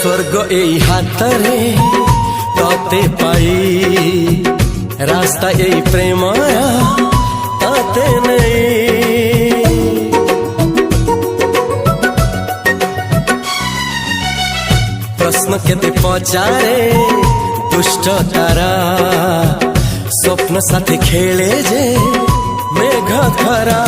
स्वर्ग এই হাতরে তাতে পাই রাস্তা এই প্রেম তাতে নেই प्रश्न केते पचारे दुष्ट तारा स्वप्न साथी खेले जे मेघ खरा।